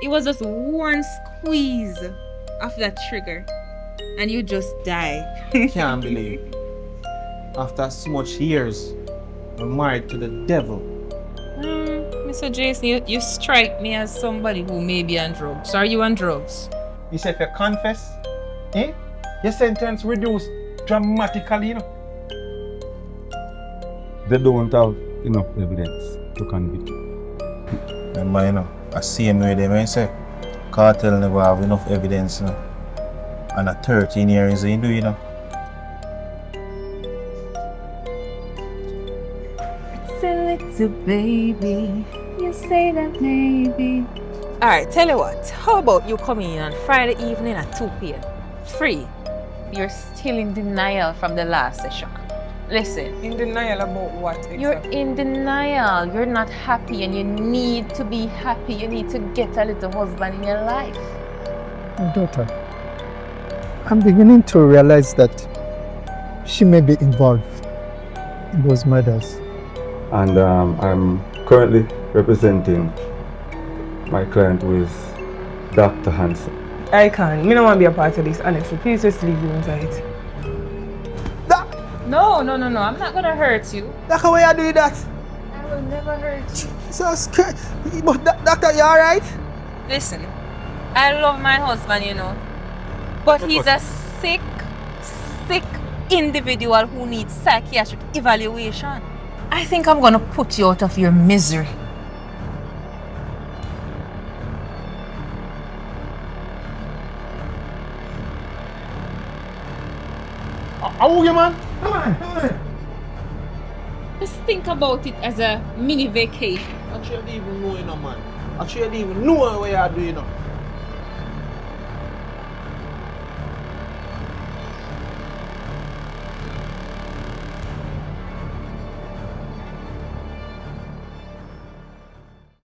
It was just one squeeze of that trigger, and you just die. Can't believe. After so much years, I'm married to the devil. Mr. Jason, you strike me as somebody who may be on drugs. Are you on drugs? You say if you confess, your sentence reduced dramatically, you know. They don't have enough evidence to convict you. Remember, you know, I see him with them, I say, cartel never have enough evidence, you know. And at 13 years, you do, you know. It's a little baby. You say that maybe. Alright, tell you what. How about you come in on Friday evening at 2 p.m. Free. You're still in denial from the last session. Listen. In denial about what exactly? You're in denial. You're not happy and you need to be happy. You need to get a little husband in your life. Daughter, I'm beginning to realize that she may be involved in those murders. And I'm currently representing my client who is Dr. Hansen. I can't. Me don't want to be a part of this, honestly. Please just leave me inside. No. I'm not gonna hurt you. That's how you do that. I will never hurt you. So scared. But doctor, you alright? Listen, I love my husband, you know. But he's a sick individual who needs psychiatric evaluation. I think I'm gonna put you out of your misery. How you, man? Come on. Just think about it as a mini vacation. I shouldn't even know, you know, man. I shouldn't even know what you're doing, you know.